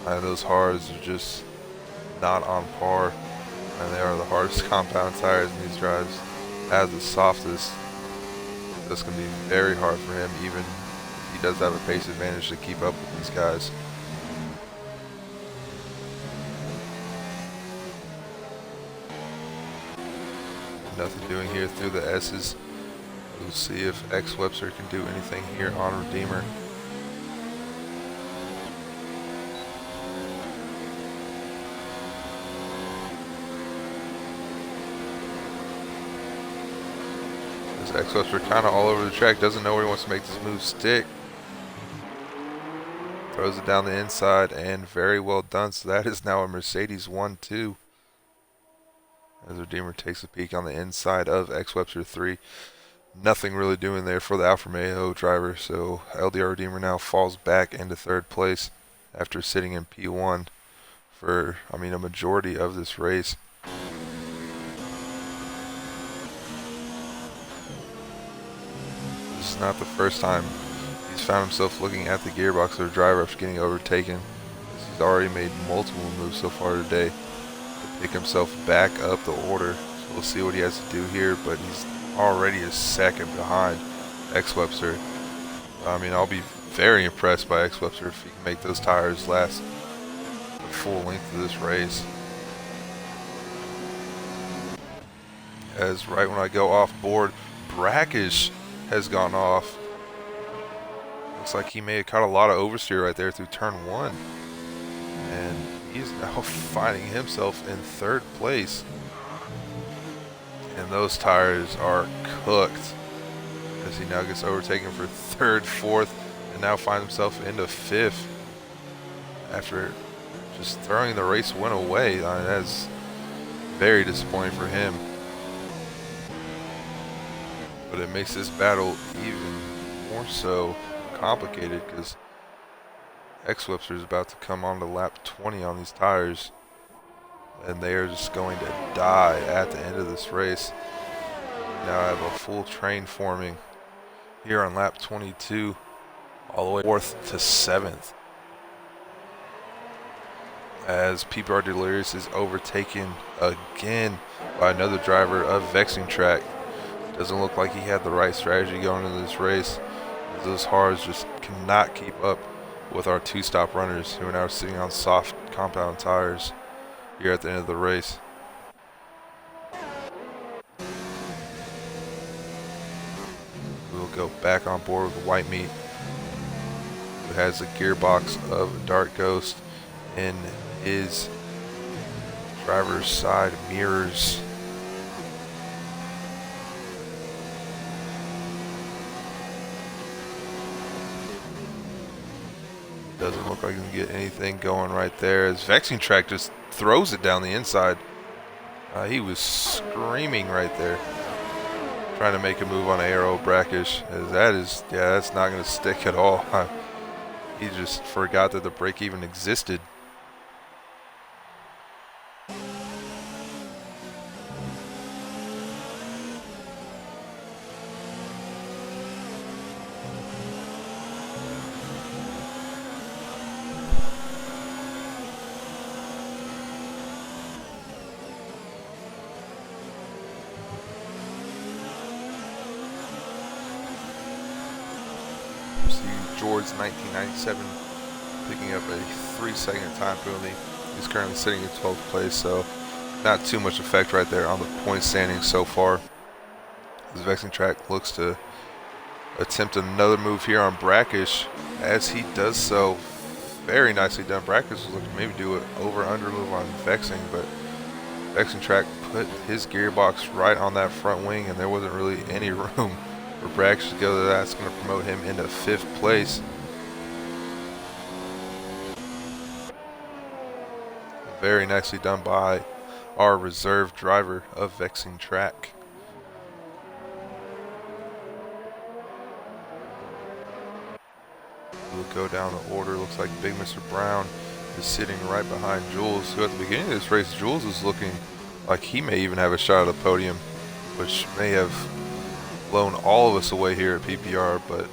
Those hards are just not on par. And they are the hardest compound tires in these drives. As the softest, that's going to be very hard for him, even if he does have a pace advantage to keep up with these guys. Nothing doing here through the S's. We'll see if X Webster can do anything here on Redeemer. X Webster kind of all over the track, doesn't know where he wants to make this move stick. Throws it down the inside, and very well done. So that is now a Mercedes 1-2. As Redeemer takes a peek on the inside of X Webster 3. Nothing really doing there for the Alfa Romeo driver. So LDR Redeemer now falls back into third place after sitting in P1 for, a majority of this race. This is not the first time he's found himself looking at the gearbox of the driver after getting overtaken. He's already made multiple moves so far today to pick himself back up the order. So we'll see what he has to do here, but he's already a second behind X Webster. I'll be very impressed by X Webster if he can make those tires last the full length of this race. As right when I go off board, Brackish has gone off. Looks like he may have caught a lot of oversteer right there through turn 1. And he's now finding himself in third place. And those tires are cooked as he now gets overtaken for third, fourth, and now finds himself into fifth after just throwing the race win away. That's very disappointing for him. But it makes this battle even more so complicated because X Webster is about to come on to lap 20 on these tires, and they are just going to die at the end of this race. Now I have a full train forming here on lap 22, all the way 4th to 7th. As PPR Delirious is overtaken again by another driver of Vexing Track. Doesn't look like he had the right strategy going into this race. Those Haars just cannot keep up with our two-stop runners who are now sitting on soft compound tires here at the end of the race. We'll go back on board with White Meat, who has a gearbox of Dark Ghost in his driver's side mirrors. Doesn't look like he can get anything going right there as Vexing Track just throws it down the inside. He was screaming right there, trying to make a move on Aero Brackish. That's not going to stick at all. He just forgot that the brake even existed. George's 1997 picking up a 3-second time penalty. He's currently sitting in 12th place, so not too much effect right there on the point standings so far. This Vexing Track looks to attempt another move here on Brackish. As he does so, very nicely done. Brackish was looking to maybe do an over-under move on Vexing, but Vexing Track put his gearbox right on that front wing, and there wasn't really any room for Brackish to go. That's going to promote him into 5th place. Very nicely done by our reserve driver of Vexing Track. We'll go down the order. Looks like Big Mr. Brown is sitting right behind Jules, who at the beginning of this race, Jules was looking like he may even have a shot at the podium, which may have blown all of us away here at PPR, but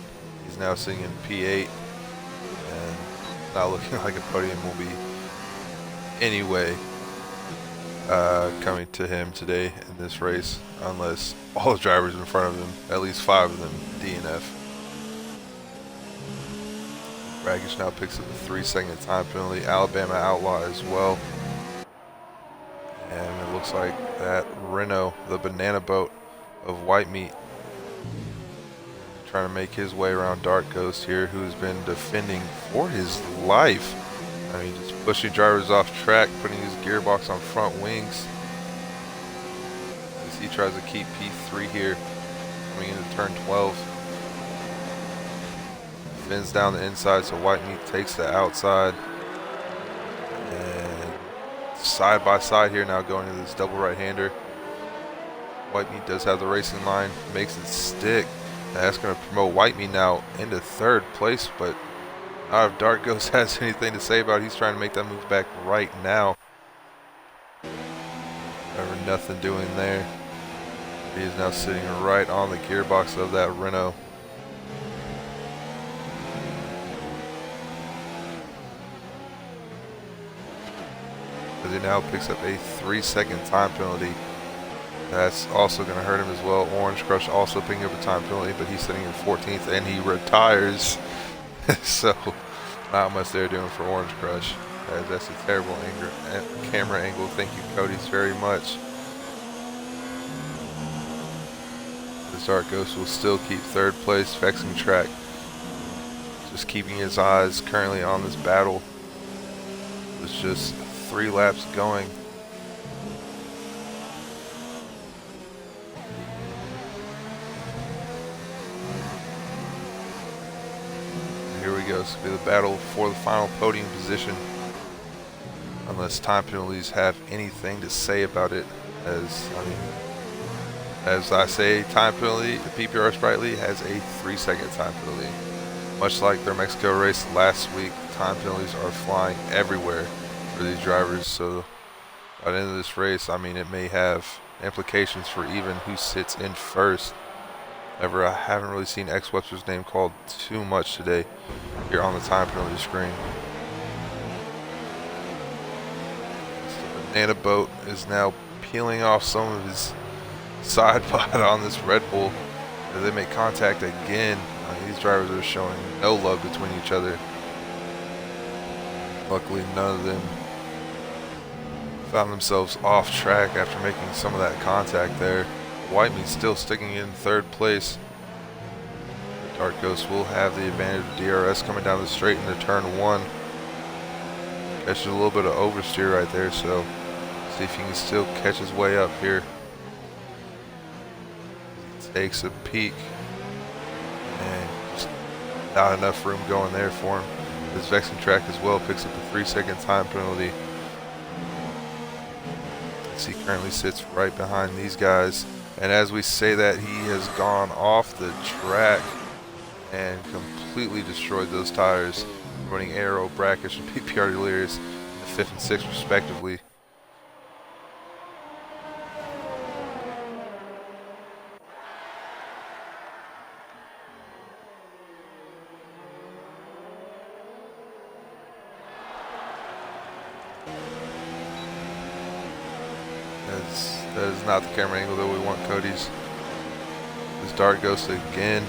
he's now sitting in P8 and not looking like a podium will be anyway coming to him today in this race, unless all the drivers in front of him, at least 5 of them, DNF. Ragish now picks up a 3-second time penalty. Alabama outlaw as well. And it looks like that Renault, the banana boat of white meat, trying to make his way around Dark Ghost here, who's been defending for his life. I mean, just pushing drivers off track, putting his gearbox on front wings as he tries to keep P3 here coming into turn 12. Spins down the inside, so white meat takes the outside. And side by side here now going to this double right-hander. White meat does have the racing line, makes it stick. That's going to promote white meat now into 3rd place, but not if Dark Ghost has anything to say about it. He's trying to make that move back right now. Nothing doing there. He is now sitting right on the gearbox of that Renault. As he now picks up a 3-second time penalty. That's also going to hurt him as well. Orange Crush also picking up a time penalty, but he's sitting in 14th and he retires. So not much they're doing for Orange Crush. That's a terrible camera angle. Thank you, Cody's, very much. The Dark Ghost will still keep 3rd place, vexing track. Just keeping his eyes currently on this battle. It's just 3 laps going. Here we go. This will be the battle for the final podium position. Unless time penalties have anything to say about it. As I say, time penalty, the PPR Sprite League has a 3-second time penalty. Much like their Mexico race last week, time penalties are flying everywhere for these drivers. So by the end of this race, I mean, it may have implications for even who sits in first. However, I haven't really seen X Webster's name called too much today here on the time penalty screen. So the banana boat is now peeling off some of his side pod on this Red Bull as they make contact again. These drivers are showing no love between each other. Luckily, none of them found themselves off track after making some of that contact there. White meat still sticking in 3rd place. The Dark Ghost will have the advantage of DRS coming down the straight into turn 1. Catches a little bit of oversteer right there, so see if he can still catch his way up here. He takes a peek, and just not enough room going there for him. This vexing track as well picks up a 3-second time penalty. As he currently sits right behind these guys. And as we say that, he has gone off the track and completely destroyed those tires, running Aero, Brackish, and PPR Delirious in the 5th and 6th respectively. That is not the camera angle that we want, Cody's. This Dark Ghost again.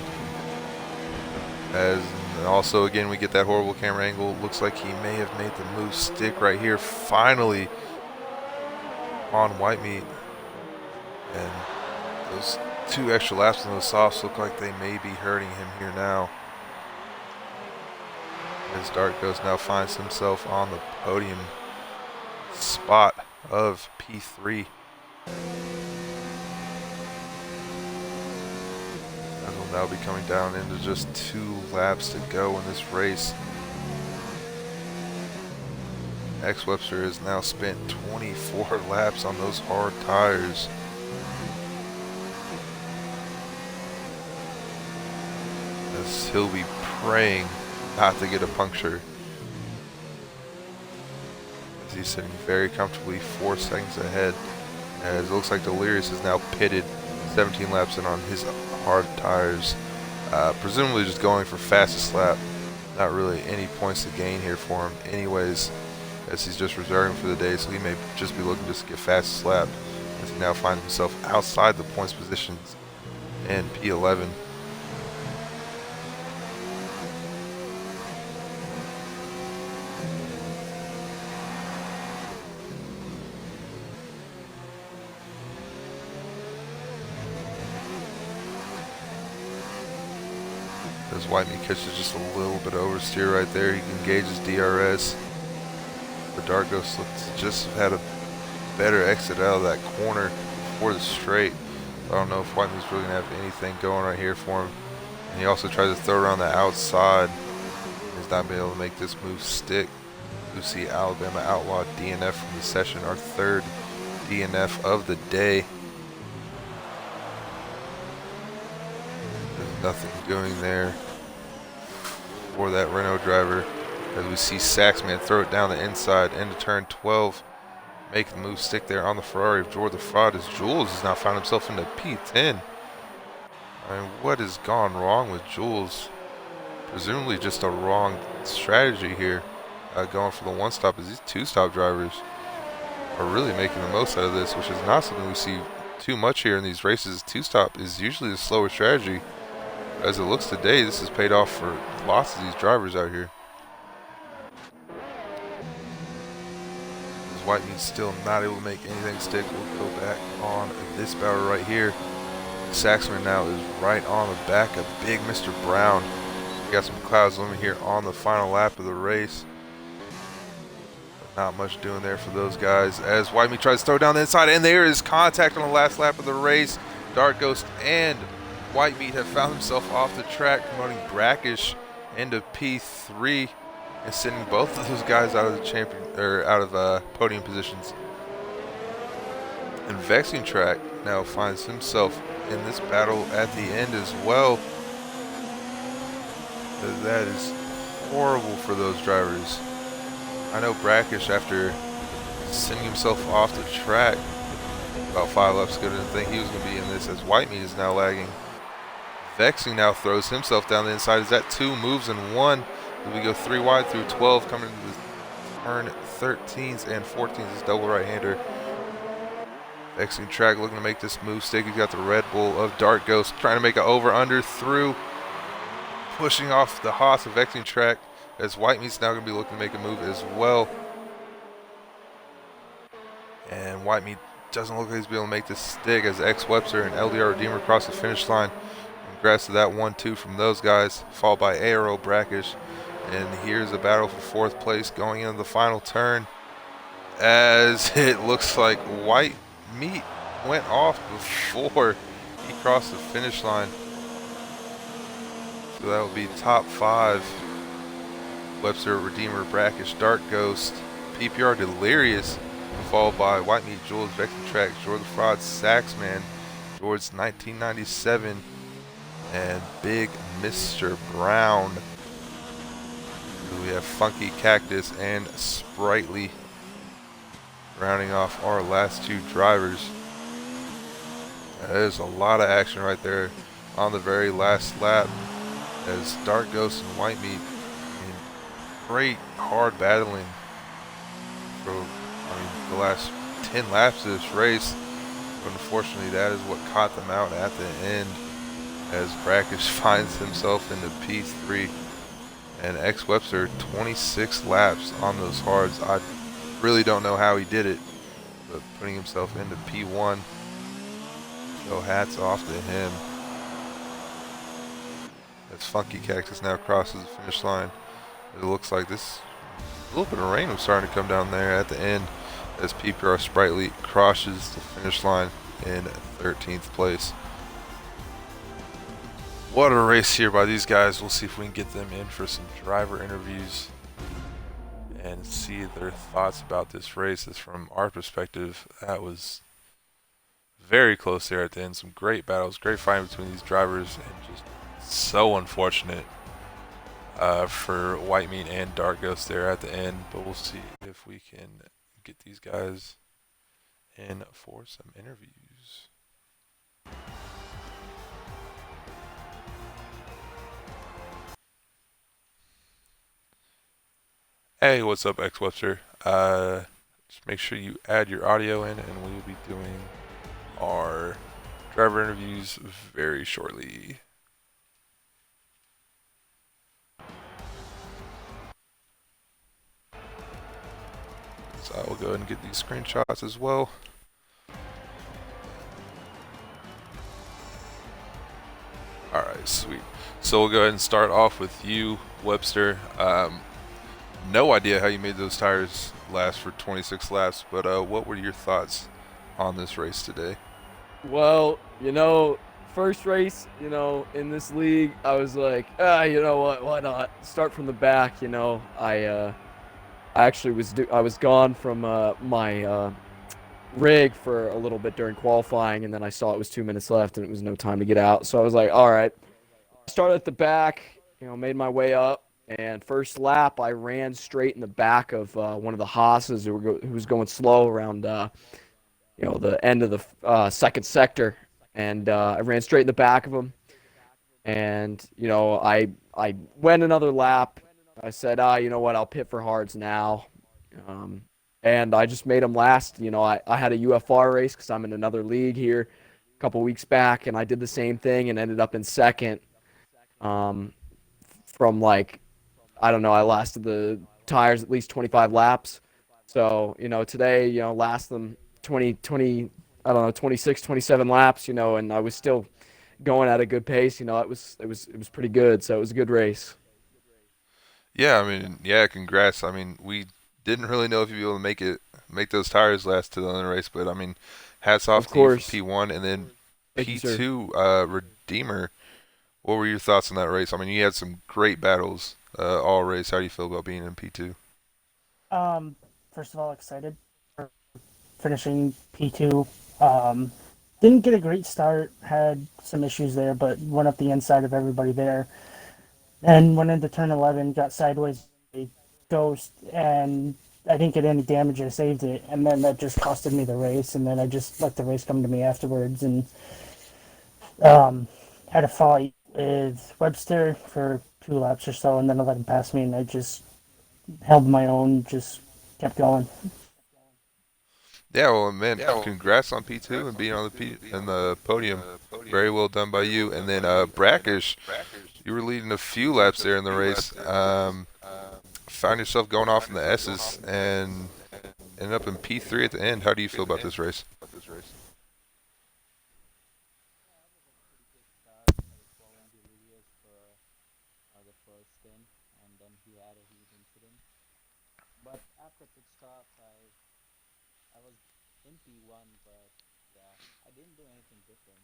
And also again we get that horrible camera angle. Looks like he may have made the move stick right here. Finally on white meat. And those 2 extra laps on those softs look like they may be hurting him here now. As Dark Ghost now finds himself on the podium spot of P3. And will now be coming down into just 2 laps to go in this race. X Webster has now spent 24 laps on those hard tires. As he'll be praying not to get a puncture. As he's sitting very comfortably 4 seconds ahead. As it looks like Delirious is now pitted 17 laps in on his hard tires. Presumably just going for fastest lap. Not really any points to gain here for him anyways. as he's just reserving for the day, so he may just be looking just to get fastest lap as he now finds himself outside the points positions in P11. As Whitemeat catches just a little bit of oversteer right there, he can gauge his DRS. But Dark Ghost looks to just have had a better exit out of that corner before the straight. I don't know if Whitemeat's really going to have anything going right here for him. And he also tries to throw around the outside. He's not been able to make this move stick. Lucy Alabama outlawed DNF from the session, our third DNF of the day. There's nothing going there for that Renault driver, as we see Saxman throw it down the inside into turn 12, make the move stick there on the Ferrari of George the Fraud, as Jules has now found himself into P10. I mean, what has gone wrong with Jules? Presumably just a wrong strategy here, going for the one stop, as these two stop drivers are really making the most out of this, which is not something we see too much here in these races. Two stop is usually the slower strategy. As it looks today, this has paid off for lots of these drivers out here. As Whitemeat's still not able to make anything stick, we'll go back on this battle right here. Saxman now is right on the back of big Mr. Brown. We got some clouds looming here on the final lap of the race. But not much doing there for those guys, as Whitemeat tries to throw down the inside, and there is contact on the last lap of the race. Dark Ghost and Whitemeat have found himself off the track, promoting Brackish into P3 and sending both of those guys out of the podium positions. And Vexing Track now finds himself in this battle at the end as well. That is horrible for those drivers. I know Brackish, after sending himself off the track about 5 laps ago, didn't think he was going to be in this, as Whitemeat is now lagging. Vexing now throws himself down the inside. Is that 2 moves in 1? As we go 3 wide through 12, coming into the turn 13s and 14s, this double right-hander. Vexing Track looking to make this move stick. He's got the Red Bull of Dark Ghost, trying to make an over-under through, pushing off the Haas of Vexing Track, as Whitemeat's now going to be looking to make a move as well. And Whitemeat doesn't look like he's able to make this stick, as X Webster and LDR Redeemer cross the finish line. Congrats to that 1-2 from those guys, followed by Aero Brackish. And here's a battle for 4th place going into the final turn, as it looks like Whitemeat went off before he crossed the finish line. So that will be top 5. Webster, Redeemer, Brackish, Dark Ghost, PPR, Delirious, followed by Whitemeat, Jules, Vexing Track, George the Fraud, Saxman, George 1997, and Big Mr. Brown. We have Funky Cactus and Sprightly rounding off our last 2 drivers. There's a lot of action right there on the very last lap, as Dark Ghost and Whitemeat in great hard battling for the last 10 laps of this race. But unfortunately, that is what caught them out at the end, as Brackish finds himself into P3. And X Webster 26 laps on those hards. I really don't know how he did it, but putting himself into P1, so hats off to him. As Funky Cactus now crosses the finish line, it looks like this, a little bit of rain was starting to come down there at the end, as PPR Sprightly crosses the finish line in 13th place. What a race here by these guys. We'll see if we can get them in for some driver interviews and see their thoughts about this race. As from our perspective, that was very close there at the end. Some great battles, great fighting between these drivers, and just so unfortunate for Whitemeat and Dark Ghost there at the end. But we'll see if we can get these guys in for some interviews. Hey, what's up, X Webster? Just make sure you add your audio in, and we will be doing our driver interviews very shortly. So I will go ahead and get these screenshots as well. Alright, sweet. So we'll go ahead and start off with you, Webster. No idea how you made those tires last for 26 laps, but what were your thoughts on this race today? Well, first race, in this league, I was like, you know what? Why not start from the back? I actually I was gone from my rig for a little bit during qualifying, and then I saw it was 2 minutes left, and it was no time to get out. So I was like, all right, started at the back, made my way up, and first lap, I ran straight in the back of one of the Haas's who was going slow around the end of the second sector, and I ran straight in the back of him. And I went another lap. I said, you know what? I'll pit for hards now. Um, and I just made him last. I had a UFR race because I'm in another league here a couple weeks back, and I did the same thing and ended up in second. Um, from like I don't know, I lasted the tires at least 25 laps. So, today, last them 20, I don't know, 26, 27 laps, and I was still going at a good pace. It was pretty good. So it was a good race. Yeah, I mean, yeah, congrats. I mean, we didn't really know if you'd be able to make those tires last to the end of the race, but I mean, hats off Of to you for course. P1 and then Thank you, sir. P2, Redeemer. What were your thoughts on that race? I mean, you had some great battles all race. How do you feel about being in P2? Um, First of all, excited for finishing P2. Um, didn't get a great start, had some issues there, but went up the inside of everybody there. And went into turn 11, got sideways ghost, and I didn't get any damage. I saved it, and then that just costed me the race. And then I just let the race come to me afterwards, and um, had a fight with Webster for 2 laps or so, and then I let him pass me, and I just held my own, just kept going. Yeah, well, man, congrats on P2 and being on the podium. Very well done by you. And then Brackish, you were leading a few laps there in the race. Found yourself going off in the S's and ended up in P3 at the end. How do you feel about this race? Yeah, that was a pretty good start. I was following Delirious for the first stint, and then he had a huge incident. But after pit stops, I was in P1, but yeah, I didn't do anything different,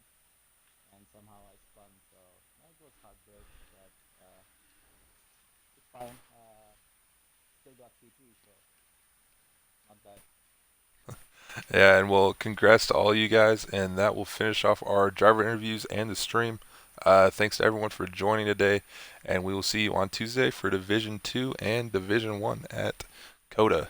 and somehow I spun. So it was heartbreak, but it's fine. Still got P3, so not bad. Yeah, and well, congrats to all you guys, and that will finish off our driver interviews and the stream. Thanks to everyone for joining today, and we will see you on Tuesday for Division 2 and Division 1 at CODA.